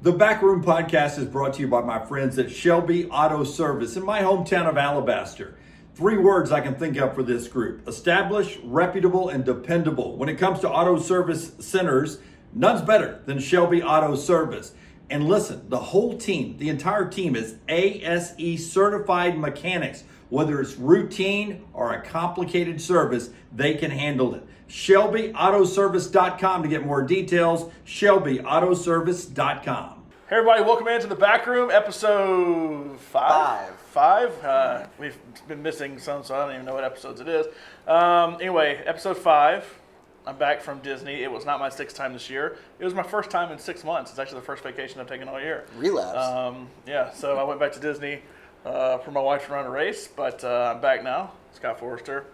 The Backroom Podcast is brought to you by my friends at Shelby Auto Service in my hometown of Alabaster. 3 words I can think of for this group: established, reputable, and dependable. When it comes to auto service centers, none's better than Shelby Auto Service. And listen, the whole team, the entire team is ASE certified mechanics. Whether it's routine or a complicated service, they can handle it. ShelbyAutoservice.com to get more details. ShelbyAutoservice.com. Hey everybody, welcome into the Back Room, episode 5. We've been missing some, so I don't even know what episodes it is. Anyway, episode 5. I'm back from Disney. It was not my 6th time this year. It was my first time in 6 months. It's actually the first vacation I've taken all year. Relapse. So I went back to Disney for my wife to run a race, but I'm back now. Scott Forrester,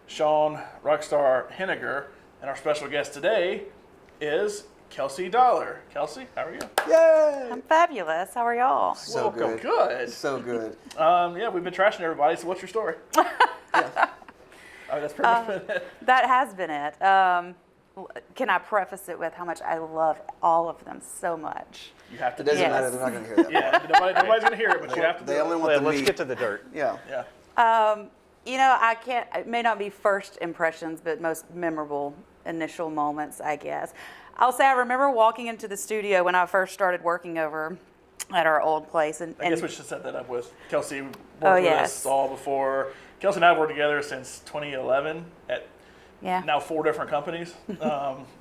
Sean Rockstar Henniger, and our special guest today is Kelsey Dollar. Kelsey, how are you? Yay! I'm fabulous. How are y'all? So Welcome. good. So good. We've been trashing everybody, so what's your story? That's pretty much it. That has been it. Can I preface it with how much I love all of them so much? You have to. It doesn't Yes. matter. They're not going to hear that. Yeah, nobody's going to hear it, but you have to. They do only it. want the Let's meat. get to the dirt. Yeah. Yeah. I can't, it may not be first impressions, but most memorable initial moments, I guess. I'll say I remember walking into the studio when I first started working over at our old place. I guess we should set that up with Kelsey. Worked with yes. us all before. Kelsey and I have worked together since 2011 at now 4 different companies.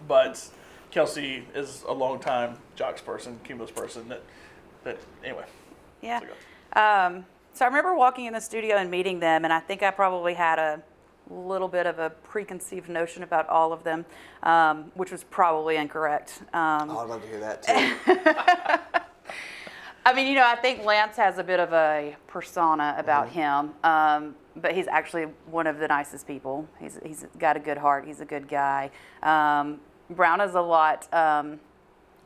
But Kelsey is a long time Jocks person, Cumulus person. That anyway. Yeah. So I remember walking in the studio and meeting them, and I think I probably had a little bit of a preconceived notion about all of them, which was probably incorrect. I'd love to hear that too. I think Lance has a bit of a persona about him, but he's actually one of the nicest people. He's got a good heart. He's a good guy. Brown is a lot.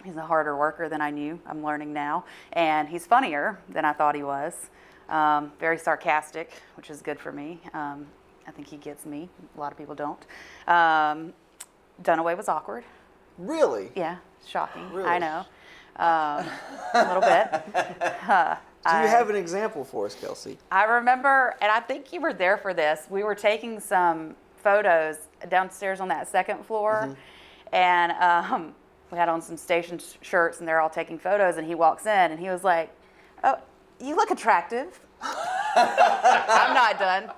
He's a harder worker than I knew. I'm learning now, and he's funnier than I thought he was. Very sarcastic, which is good for me. I think he gets me. A lot of people don't. Dunaway was awkward. Really? Yeah, shocking. Really? I know. A little bit. Do you have an example for us, Kelsey? I remember, and I think you were there for this. We were taking some photos downstairs on that second floor, and we had on some station shirts, and they're all taking photos. And he walks in, and he was like, "Oh, you look attractive." I'm not done.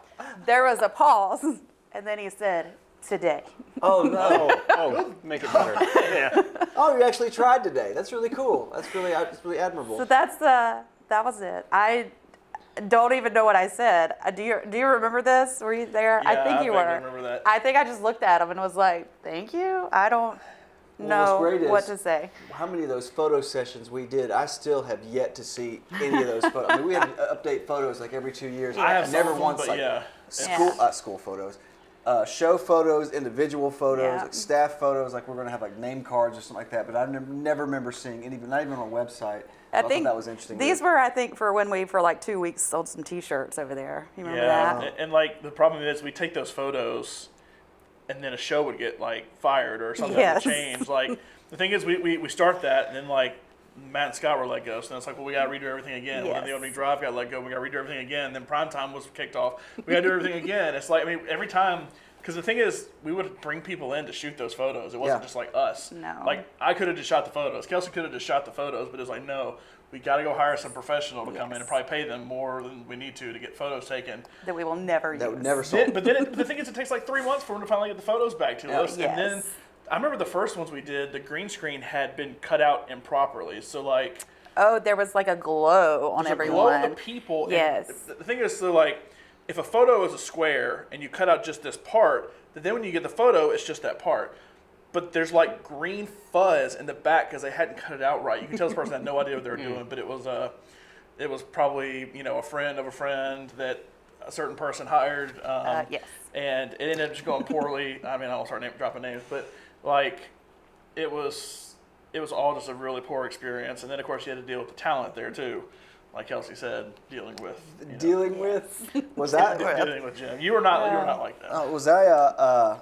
There was a pause, and then he said, "Today." Oh, no. Oh, make it better. Yeah. Oh, you actually tried today. That's really cool. That's really admirable. So that was it. I don't even know what I said. Do you remember this? Were you there? Yeah, I think you I were. remember that. I think I just looked at him and was like, "Thank you." I don't know what's great what is to say. how many of those photo sessions we did, I still have yet to see any of those photos. I mean, we had to update photos like every 2 years. I have never some of them, once but like yeah. school photos. Show photos, individual photos, Yeah. like staff photos, like we're going to have like name cards or something like that. But I never remember seeing any, not even on a website. I thought think that was interesting. these were, I think, for when we for like 2 weeks sold some T-shirts over there. You remember Yeah, that? and like the problem is we take those photos, and then a show would get like fired or something Yes. would change. Like the thing is, we start that, and then like Matt and Scott were let go, so then it's like, well, we got to redo everything again. Well, then the Yes. opening drive got let go, we got to redo everything again. And then prime time was kicked off, we got to do everything again. It's like, I mean, every time. Because the thing is, we would bring people in to shoot those photos. It wasn't Yeah. just like us. No. Like, I could have just shot the photos. Kelsey could have just shot the photos, but it was like, no, we got to go hire some professional to come in and probably pay them more than we need to get photos taken. That we will never use. that would never sold. But then the thing is, it takes like 3 months for them to finally get the photos back to us. Yes. And then I remember the first ones we did, the green screen had been cut out improperly. So like, Oh, there was like a glow on there's a everyone. glow on the people. and Yes. The thing is, so like, if a photo is a square and you cut out just this part, then when you get the photo, it's just that part. But there's like green fuzz in the back because they hadn't cut it out right. You can tell this person had no idea what they were doing, but it was probably a friend of a friend that a certain person hired. Yes. And it ended up just going poorly. I mean, I won't start dropping names, but like it was all just a really poor experience. And then of course you had to deal with the talent there too. Like Kelsey said, dealing with Dealing with was that? dealing with Jim. You were not like that. Was I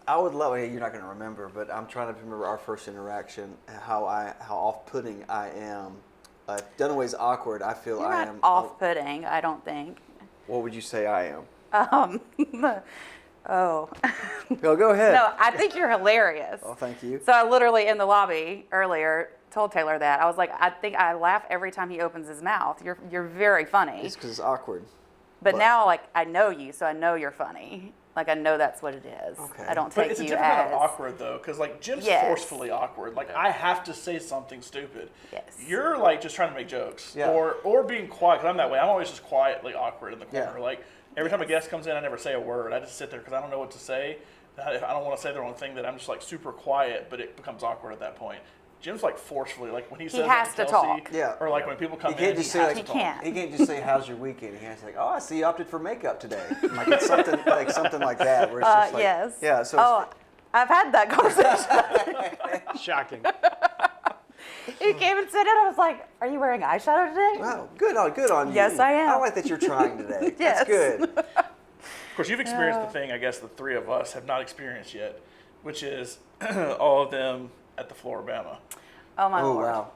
I would love. You're not going to remember, but I'm trying to remember our first interaction. How off-putting I am. If Dunaway's awkward, I feel You're I not am. off-putting, I don't think. What would you say I am? Oh. Go ahead. No, I think you're hilarious. Oh, thank you. So I literally in the lobby earlier told Taylor that. I was like, I think I laugh every time he opens his mouth. You're very funny. It's because it's awkward. But now, like, I know you, so I know you're funny. Like, I know that's what it is. Okay. I don't But take it's a you different kind as of awkward though, because like Jim's Yes. forcefully awkward. Like I have to say something stupid. Yes. You're like just trying to make jokes, Yeah. or being quiet. Because I'm that way. I'm always just quietly awkward in the corner. Yeah. Like every time a guest comes in, I never say a word. I just sit there because I don't know what to say. If I don't want to say the wrong thing, that I'm just like super quiet. But it becomes awkward at that point. Jim's like forcefully, like when he says has that to Kelsey, talk. Yeah. or like when people come He can't in, just he say has like to He talk. can't. he can't just say how's your weekend. He has to like, oh, I see you opted for makeup today. Like it's something like that. Where it's just like, yes. Yeah. So Oh, I've had that conversation. Shocking. He came and said it. I was like, "Are you wearing eyeshadow today?" wow, good on you. Yes, I am. I like that you're trying today. Yes. That's good. Of course, you've experienced the thing I guess the three of us have not experienced yet, which is all of them at the Floribama. Oh my Oh lord. wow.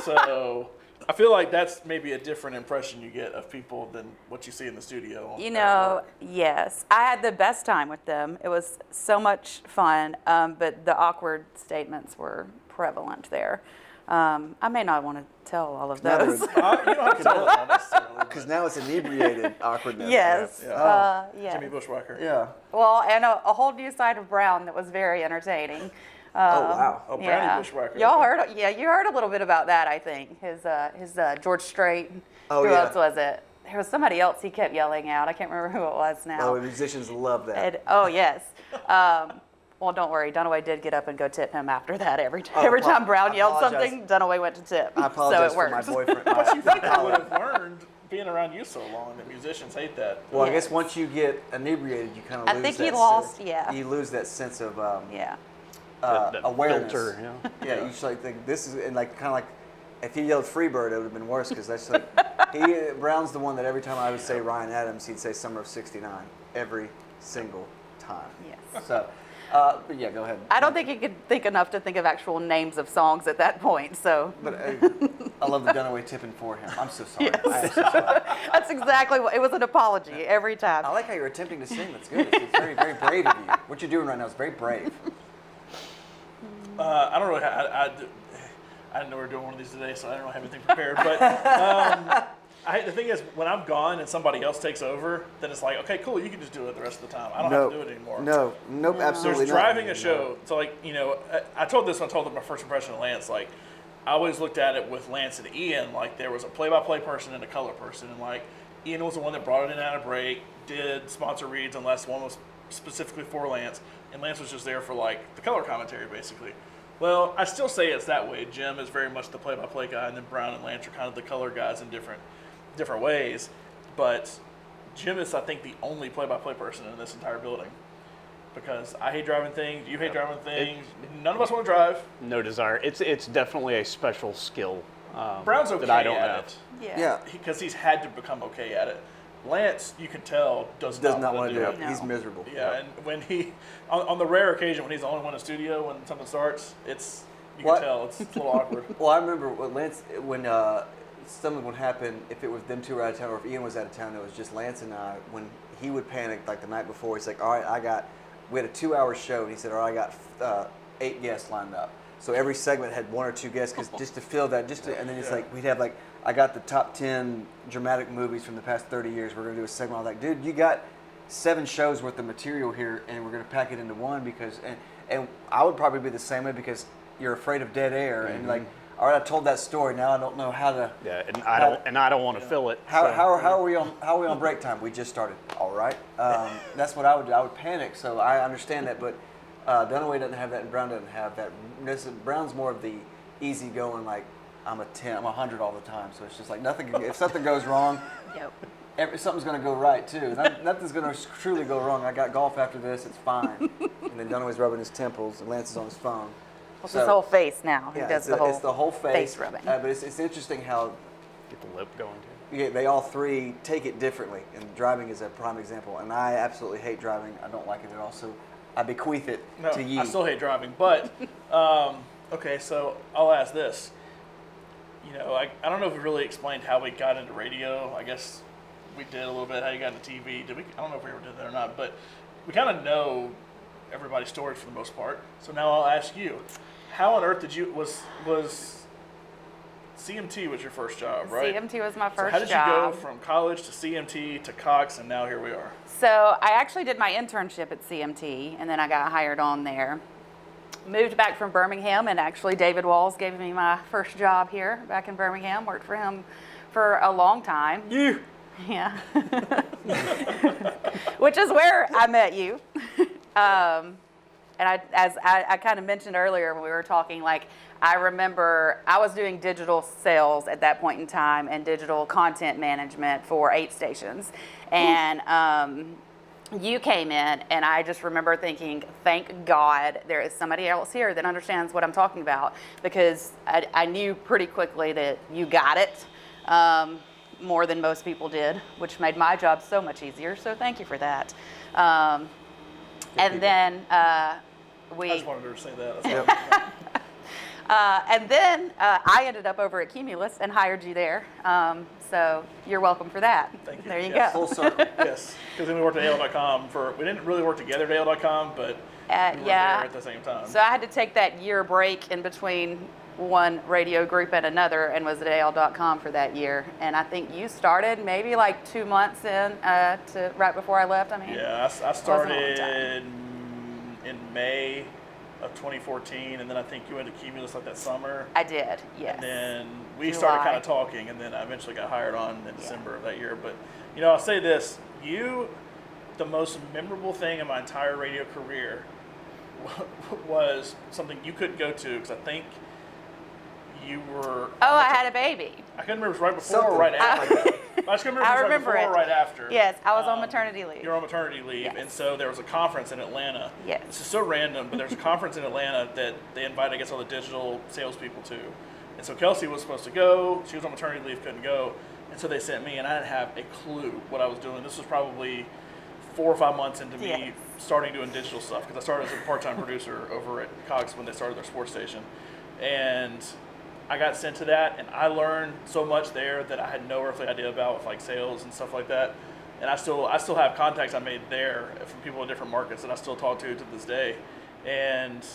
So I feel like that's maybe a different impression you get of people than what you see in the studio. You at know, work. yes, I had the best time with them. It was so much fun, but the awkward statements were prevalent there. I may not want to tell all of Now those. You don't have to tell them all necessarily. Because now it's inebriated awkwardness. Yes. Yeah. Yes. Jimmy Bushwhacker. Yeah. Well, and a whole new side of Brown that was very entertaining. Oh wow. Oh, Brownie Yeah. Bushwhacker. Y'all heard? Yeah, you heard a little bit about that. I think his George Strait. Oh, Who yeah. else was it? There was somebody else he kept yelling out. I can't remember who it was now. Oh, musicians love that. Oh yes. Well, don't worry. Dunaway did get up and go tip him after that. Every Oh, time Brown I yelled apologize. something, Dunaway went to tip. I apologize so it for my worked. boyfriend. But you think I would have learned being around you so long that musicians hate that. Well, I Yes. guess once you get inebriated, you kind of I lose think that he lost- sense, yeah. You lose that sense of Yeah. That awareness. filter, yeah. Yeah, you just like think this is, and like kind of like if he yelled Freebird, it would have been worse because that's like Brown's the one that every time I would say Ryan Adams, he'd say Summer of '69 every single time. Yes. So, but yeah, go ahead. I don't think he could think enough to think of actual names of songs at that point. So But I love the Dunaway tipping for him. I'm so sorry. I am so sorry. that's exactly what it was. An apology every time. I like how you're attempting to sing. That's good. It's very, very brave of you. What you're doing right now is very brave. I don't really. I didn't know we were doing one of these today, so I don't really have anything prepared. But the thing is, when I'm gone and somebody else takes over, then it's like, okay, cool, you can just do it the rest of the time. I don't have to do it anymore. Nope, absolutely There's not. driving a show. So like, I told this when I told them my first impression of Lance. Like, I always looked at it with Lance and Ian. Like, there was a play-by-play person and a color person, and like Ian was the one that brought it in out of break, did sponsor reads unless one was specifically for Lance, and Lance was just there for like the color commentary basically. Well, I still say it's that way. Jim is very much the play-by-play guy, and then Brown and Lance are kind of the color guys in different ways. But Jim is, I think, the only play-by-play person in this entire building. Because I hate driving things, you hate driving things, none of us want to drive. No desire. It's definitely a special skill Brown's okay that I don't at have. it. Yeah, Because he's had to become okay at it. Lance, you can tell, does does not not want to do it. it. No. He's miserable. Yeah, and when he, on the rare occasion when he's the only one in the studio when something starts, you What? can tell it's a little awkward. Well, I remember when something would happen, if it was them two were out of town or if Ian was out of town, it was just Lance and I. When he would panic, like the night before, he's like, all right, we had a 2-hour show, and he said, all right, I got 8 guests lined up. So every segment had 1 or 2 guests, cause just to fill that, and then it's like, we'd have like, I got the top 10 dramatic movies from the past 30 years. We're going to do a segment. I was like, dude, you got 7 shows worth of material here, and we're going to pack it into one because, and I would probably be the same way because you're afraid of dead air, and like, all right, I told that story. Now I don't know how to. Yeah, and I don't want to fill it. How so. are we on break time? We just started. All right, that's what I would do. I would panic. So I understand that, but Dunaway doesn't have that, and Brown doesn't have that. Brown's more of the easygoing, like I'm a 10, I'm 100 all the time. So it's just like nothing. If something goes wrong, Yep. something's going to go right too. Nothing's going to truly go wrong. I got golf after this. It's fine. And then Dunaway's rubbing his temples, and Lance is on his phone. Well, it's his whole face now. He Yeah, does it's the whole face rubbing. But it's interesting how Get the lip going too. they all three take it differently, and driving is a prime example. And I absolutely hate driving. I don't like it at all. So I bequeath it No, to ye. I still hate driving, but okay. So I'll ask this. You know, I don't know if we really explained how we got into radio. I guess we did a little bit. How you got into TV? Did we? I don't know if we ever did that or not, but we kind of know everybody's stories for the most part. So now I'll ask you, how on earth did you was CMT was your first job, right? CMT was my So first how did job. you go from college to CMT to Cox, and now here we are? So I actually did my internship at CMT, and then I got hired on there. Moved back from Birmingham, and actually David Walls gave me my first job here back in Birmingham. Worked for him for a long time. You. Yeah. Which is where I met you. And as I kind of mentioned earlier when we were talking, like, I remember I was doing digital sales at that point in time and digital content management for 8 stations. And you came in, and I just remember thinking, thank God there is somebody else here that understands what I'm talking about, because I knew pretty quickly that you got it more than most people did, which made my job so much easier. So thank you for that. And then I just wanted her to say that. That's and then I ended up over at Cumulus and hired you there. So you're welcome for that. Thank you. There you Yes. Full go. circle. Yes, because then we worked at AOL.com we didn't really work together at AOL.com, but we were Yeah. there at the same time. So I had to take that year break in between one radio group and another, and was at AOL.com for that year. And I think you started maybe like 2 months in to right before I left. I mean, yeah, I wasn't a long started time. in May of 2014, and then I think you went to Cumulus like that summer. I did, yes. And then we started July. kind of talking, and then I eventually got hired on in December of that year. But, you know, I'll say this. The most memorable thing in my entire radio career was something you couldn't go to, because I think you were... Oh, I had a baby. I couldn't remember if it was right before Something or right like after. I just couldn't remember if it was right remember before or it. right after. Yes, I was on maternity leave. You were on maternity leave, Yes. and so there was a conference in Atlanta. Yes. This is so random, but there's a conference in Atlanta that they invited, I guess, all the digital salespeople to. And so Kelsey was supposed to go. She was on maternity leave, couldn't go. And so they sent me, and I didn't have a clue what I was doing. This was probably 4 or 5 months into me Yes. starting doing digital stuff, because I started as a part-time producer over at Cox when they started their sports station. And I got sent to that, and I learned so much there that I had no earthly idea about, with like sales and stuff like that. And I still have contacts I made there from people in different markets that I still talk to this day. And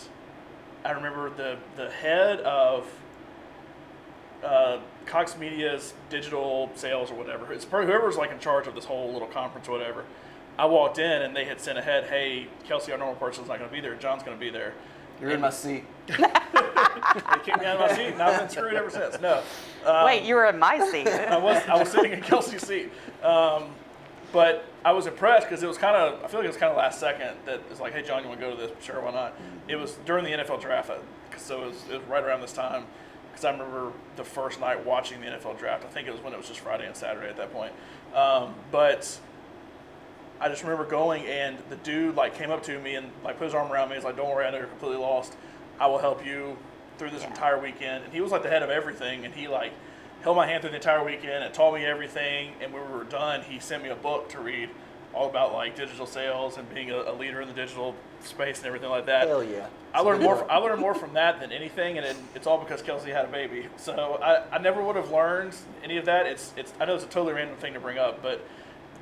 I remember the head of Cox Media's digital sales or whatever. It's probably whoever's like in charge of this whole little conference or whatever. I walked in, and they had sent ahead, hey, Kelsey, our normal person's not going to be there. John's going to be there. You're in my seat. They kicked me out of my seat, and I've been screwed ever since. No. Wait, you were in my seat. I was sitting in Kelsey's seat. But I was impressed, because it was I feel like it was kind of last second that it's like, hey, John, you want to go to this? Sure, why not? It was during the NFL draft, so it was right around this time, because I remember the first night watching the NFL draft. I think it was when it was just Friday and Saturday at that point. But I just remember going, and the dude like came up to me and like put his arm around me. He's like, "Don't worry, I know you're completely lost. I will help you through this entire weekend." And he was like the head of everything, and he like held my hand through the entire weekend and taught me everything. And when we were done, he sent me a book to read, all about like digital sales and being a leader in the digital space and everything like that. Hell yeah. I learned more from that than anything, and it's all because Kelsey had a baby. So I never would have learned any of that. I know it's a totally random thing to bring up, but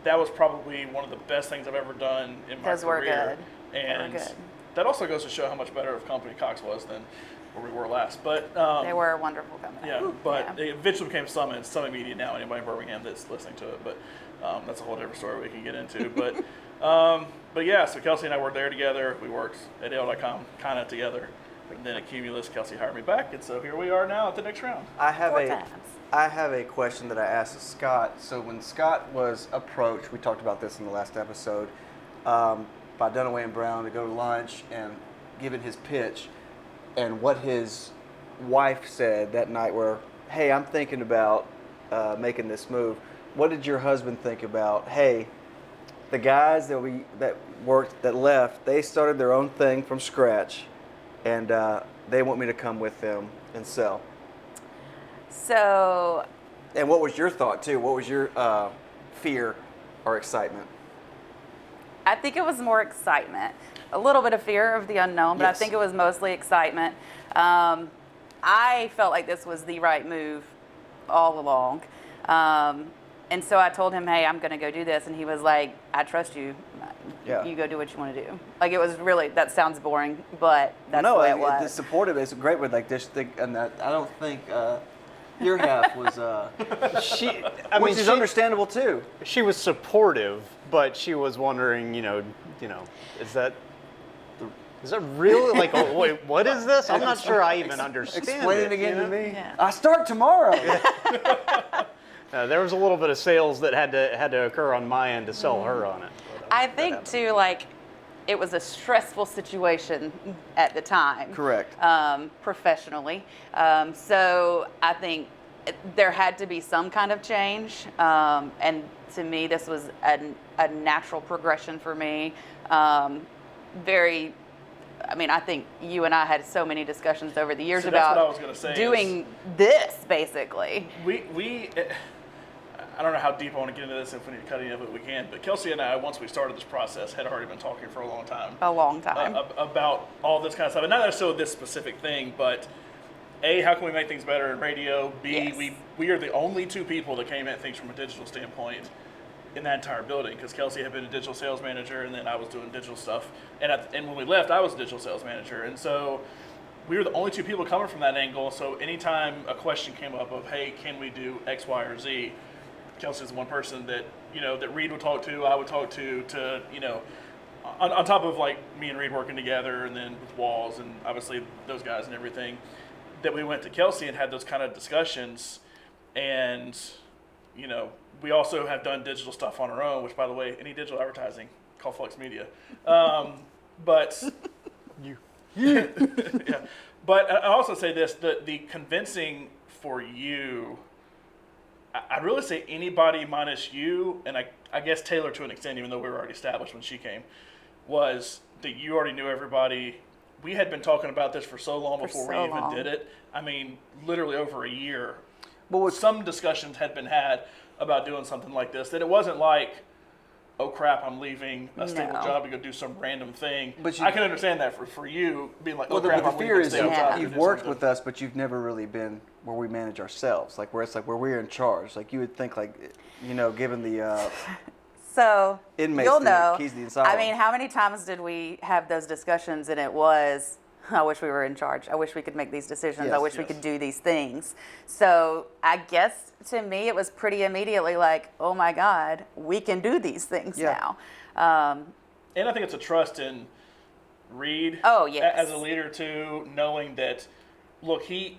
that was probably one of the best things I've ever done in my Those were career. good. And They were good. that also goes to show how much better of a company Cox was than where we were last. But They were a wonderful company. yeah, but Yeah. it eventually became Summit Media now. Anybody in Birmingham that's listening to it, but that's a whole different story we can get into. But yeah, so Kelsey and I worked there together. We worked at AOL.com kind of together. And then at Cumulus, Kelsey hired me back, and so here we are now at the next round. I have 4 times. I have a question that I asked Scott. So when Scott was approached, we talked about this in the last episode, by Dunaway and Brown to go to lunch and given his pitch, and what his wife said that night where, hey, I'm thinking about making this move. What did your husband think about, hey, the guys that left, they started their own thing from scratch, and they want me to come with them and sell. So And what was your thought too? What was your fear or excitement? I think it was more excitement, a little bit of fear of the unknown, but Yes. I think it was mostly excitement. I felt like this was the right move all along. And so I told him, hey, I'm going to go do this. And he was like, I trust you. Yeah. You go do what you want to do. Like, it was really, that sounds boring, but that's the way it was. The supportive is great with like this thing, and that, I don't think your half was, which is understandable too. She was supportive, but she was wondering, is that really like? Oh, wait, what is this? I'm not sure I even understand. Explain it again to me. Yeah. I start tomorrow. There was a little bit of sales that had to occur on my end to sell her on it. I think, too, like, it was a stressful situation at the time. Correct. Professionally. So I think there had to be some kind of change. And to me, this was a natural progression for me. I think you and I had so many discussions over the years So that's about what I was gonna say doing this, basically. We I don't know how deep I want to get into this. If we need to cut any of it, we can. But Kelsey and I, once we started this process, had already been talking for a long time. A long time. About all this kind of stuff. And not necessarily this specific thing, but A, how can we make things better in radio? B, Yes. we are the only two people that came at things from a digital standpoint in that entire building, because Kelsey had been a digital sales manager, and then I was doing digital stuff. And when we left, I was a digital sales manager. And so we were the only two people coming from that angle. So anytime a question came up of, hey, can we do X, Y, or Z? Kelsey's one person that, that Reed would talk to, I would talk to, on top of like me and Reed working together, and then with Walls and obviously those guys and everything, that we went to Kelsey and had those kind of discussions. And, we also have done digital stuff on our own, which, by the way, any digital advertising, call Flux Media. But yeah. But I also say this, the convincing for you, I'd really say anybody minus you, and I guess Taylor to an extent, even though we were already established when she came, was that you already knew everybody. We had been talking about this for so long before we even did it. I mean, literally over a year. But some discussions had been had about doing something like this, that it wasn't like, oh crap, I'm leaving a stable job to go do some random thing. But I can understand that for you being like, oh crap, the I'm fear leaving a is stable job. you've worked with us, but you've never really been where we manage ourselves, like where it's like where we're in charge. Like you would think, like given the So inmates you'll the know. keys to the asylum. I mean, how many times did we have those discussions and it was, I wish we were in charge. I wish we could make these decisions. I Yes, wish we could do these things. So I guess to me it was pretty immediately like, oh my God, we can do these things now. And I think it's a trust in Reed yes. as a leader too, knowing that, look, he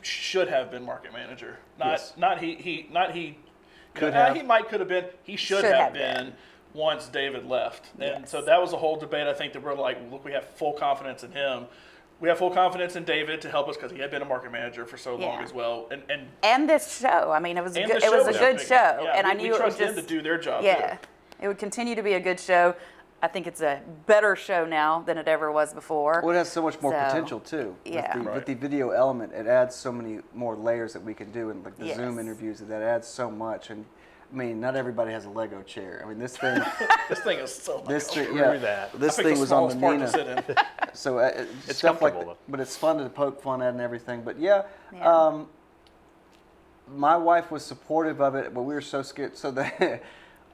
should have been market manager. He could have been. He should have been once David left. And so that was a whole debate. I think that we're like, look, we have full confidence in him. We have full confidence in David to help us because he had been a market manager for so long as well. And this show. I mean, it was a good show. Yeah, and I knew we it would trust them to do their job. Yeah, it would continue to be a good show. I think it's a better show now than it ever was before. Well, it has so much more potential too. Yeah. With the video element, it adds so many more layers that we can do, and like the Zoom interviews, that adds so much. And I mean, not everybody has a Lego chair. I mean, this thing. This thing is so much. This thing, I this picked thing was on the smallest part to Nina. sit in. So It's stuff like comfortable, that. But it's fun to poke fun at and everything. But yeah. Yeah. My wife was supportive of it, but we were so scared. So the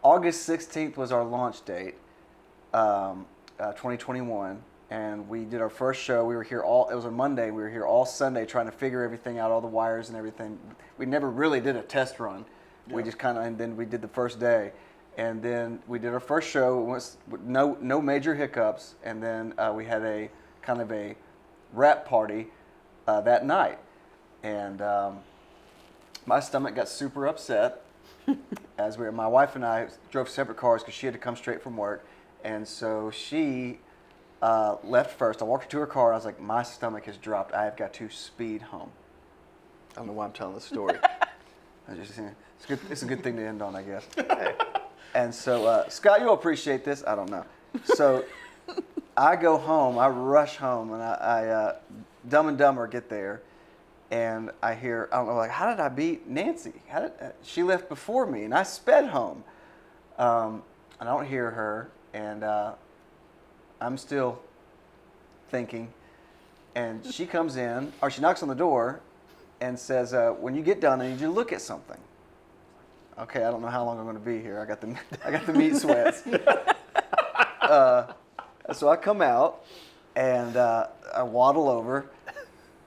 August 16th was our launch date, 2021, and we did our first show. We were here it was a Monday. We were here all Sunday trying to figure everything out, all the wires and everything. We never really did a test run. Yeah. We just and then we did the first day. And then we did our first show. It was no major hiccups. And then we had a kind of a wrap party that night. And my stomach got super upset as my wife and I drove separate cars because she had to come straight from work. And so she left first. I walked her to her car. I was like, my stomach has dropped. I have got to speed home. I don't know why I'm telling this story. It's a good thing to end on, I guess. And so, Scott, you'll appreciate this. I don't know. So I go home. I rush home, and I Dumb and Dumber get there, and I hear, I don't know, like, how did I beat Nancy? She left before me, and I sped home. And I don't hear her. and I'm still thinking. And she comes in, or she knocks on the door, and says, "When you get done, I need you to look at something." Okay, I don't know how long I'm going to be here. I got the meat sweats. So I come out, and I waddle over,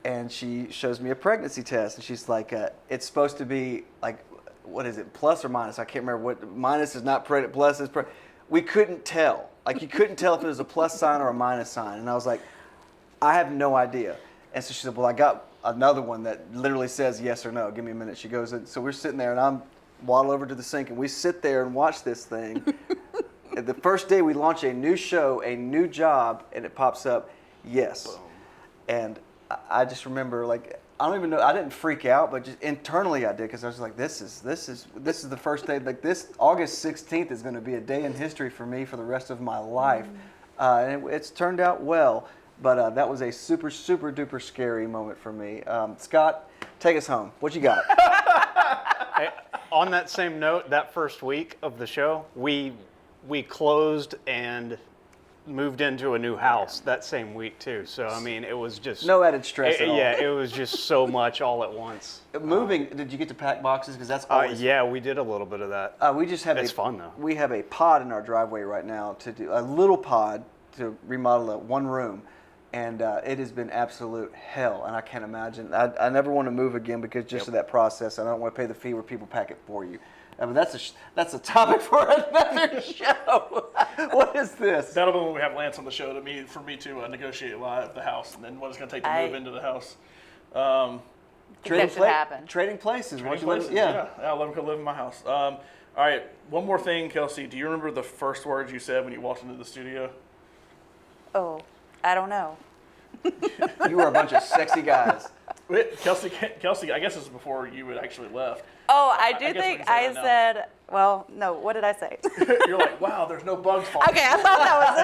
and she shows me a pregnancy test, and she's like, "It's supposed to be like, what is it, plus or minus?" I can't remember what. Minus is not pregnant. Plus is pregnant. We couldn't tell. Like, you couldn't tell if it was a plus sign or a minus sign, and I was like, I have no idea. And so she said, "Well, I got another one that literally says yes or no. Give me a minute." She goes in. So we're sitting there, and I'm waddle over to the sink, and we sit there and watch this thing. And the first day we launch a new show, a new job, and it pops up, yes. Boom. And I just remember, like, I don't even know, I didn't freak out, but just internally I did, because I was like, this is the first day, like, this August 16th is going to be a day in history for me for the rest of my life. And it's turned out well, but that was a super, super duper scary moment for me. Scott, take us home. What you got? Hey, on that same note, that first week of the show, we closed and moved into a new house that same week too. So I mean, it was just no added stress at all. Yeah, it was just so much all at once. Moving, did you get to pack boxes? Because that's always. Yeah, we did a little bit of that. We just have it's fun though. We have a pod in our driveway right now to do a little pod to remodel one room, and it has been absolute hell. And I can't imagine. I never want to move again because just of that process. And I don't want to pay the fee where people pack it for you. But that's a topic for another show. What is this? That'll be when we have Lance on the show for me to negotiate live the house, and then what it's going to take to move into the house. That should happen. Trading places. Yeah, I'll let him come live in my house. All right, one more thing, Kelsey. Do you remember the first words you said when you walked into the studio? Oh, I don't know. You were a bunch of sexy guys. Wait, Kelsey, I guess this is before you had actually left. Oh, I do think I said, well, no, what did I say? You're like, wow, there's no bugs falling. Okay, I thought that was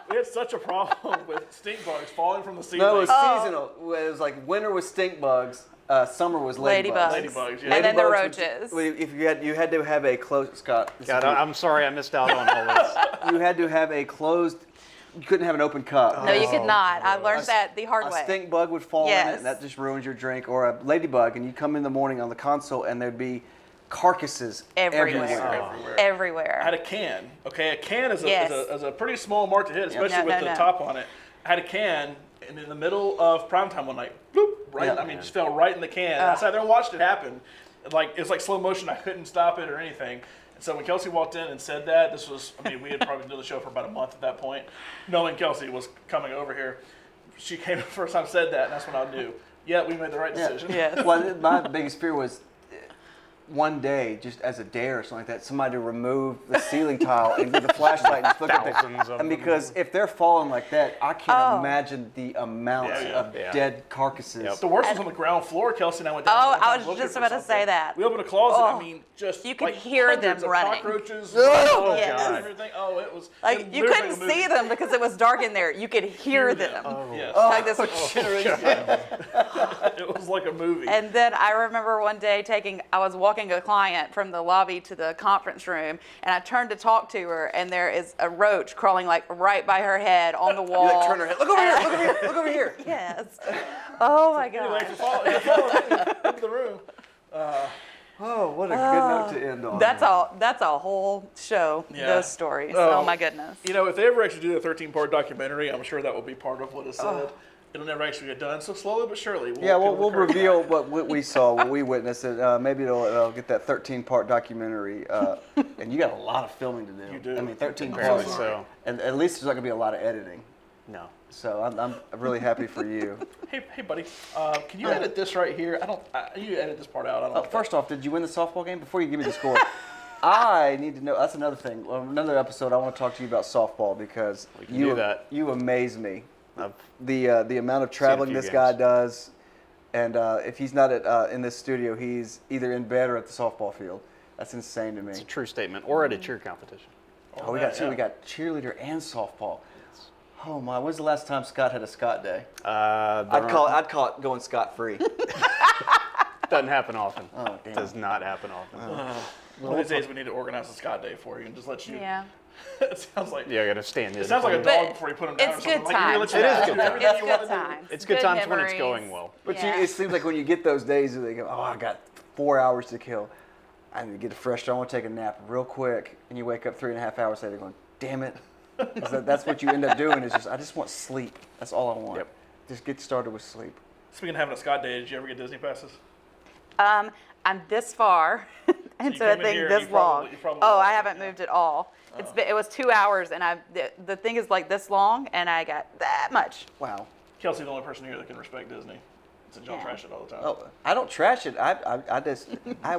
it. We had such a problem with stink bugs falling from the ceiling. No, it was seasonal. It was like winter was stink bugs, summer was ladybugs. Ladybugs, yeah. And then the roaches. If you had to have a closed, Scott. God, I'm sorry I missed out on all this. You had to have a closed. You couldn't have an open cup. No, you could not. I learned that the hard way. A stink bug would fall in it, and that just ruins your drink. Or a ladybug, and you come in the morning on the console, and there'd be carcasses everywhere. I had a can. Okay, a can is a pretty small mark to hit, especially with the top on it. I had a can, and in the middle of primetime one night, bloop, just fell right in the can. I sat there and watched it happen. It was like slow motion. I couldn't stop it or anything. And so when Kelsey walked in and said that, we had probably done the show for about a month at that point, knowing Kelsey was coming over here. She came the first time, said that, and that's when I knew, we made the right decision. Yes. Well, my biggest fear was one day, just as a dare or something like that, somebody to remove the ceiling tile and get the flashlight and just look at things. And because if they're falling like that, I can't imagine the amount of dead carcasses. Yep. The worst was on the ground floor. Kelsey and I went down. I was just about to say that. We opened a closet. You could hear them running. Cockroaches. God. Everything. Oh, it was like you couldn't see them because it was dark in there. You could hear them. Yes. Like this. It was like a movie. And then I remember one day I was walking a client from the lobby to the conference room, and I turned to talk to her, and there is a roach crawling like right by her head on the wall. You like turn her head. Look over here! Look over here! Look over here! Yes. Oh my God. Anyway, you follow into the room. Oh, what a good note to end on. That's a whole show. Yeah. Those stories. Oh my goodness. If they ever actually do the 13-part documentary, I'm sure that will be part of what is said. It'll never actually get done, so slowly but surely. We'll reveal what we saw, what we witnessed. Maybe it'll get that 13-part documentary. And you got a lot of filming to do. You do. I mean, 13 parts. So. And at least there's not going to be a lot of editing. No. So I'm really happy for you. Hey, buddy. Can you edit this right here? You edit this part out. I don't. First off, did you win the softball game? Before you give me the score, I need to know. That's another thing. Another episode. I want to talk to you about softball because you amaze me. The amount of traveling this guy does, and if he's not in this studio, he's either in bed or at the softball field. That's insane to me. It's a true statement. Or at a cheer competition. We got two. We got cheerleader and softball. Oh my! When's the last time Scott had a Scott day? I'd call it going scot free. Doesn't happen often. Oh, damn. Does not happen often. One of these days we need to organize a Scott day for you and just let you. Yeah. It sounds like. Yeah, I gotta stand in. It sounds like a But dog before you put him down. it's or something. good Like, you really times. let you It is do good times. everything It's you wanna good do. times. It's good times when it's memories. going well. But Yeah. it seems like when you get those days where they go, oh, I got 4 hours to kill. I need to get a fresh start. I want to take a nap real quick. And you wake up 3.5 hours later going, damn it. 'Cause that's what you end up doing is I just want sleep. That's all I want. Yep. Just get started with sleep. Speaking of having a Scott day, did you ever get Disney passes? I'm this far into came a in thing here, this you probably- long. you probably Oh, I watched it, haven't yeah. moved at all. It was 2 hours, and the thing is like this long, and I got that much. Wow. Kelsey, the only person here that can respect Disney, since y'all Yeah. trash it all the time. Oh, I don't trash it. I just,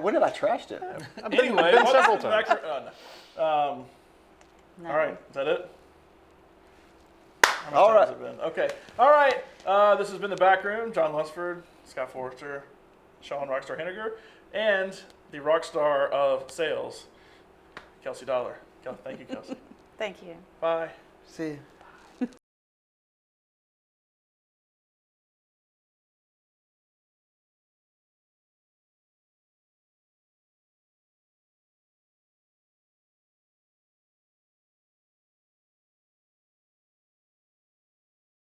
when have I trashed it? Anyway, been what's several the times. no. No. All right, is that it? How many All times right. has it been? Okay. All right. This has been The Back Room. John Lunsford, Scott Forrester, Sean Rockstar Henniger, and the rock star of sales, Kelsey Dollar. Thank you, Kelsey. Thank you. Bye. See you.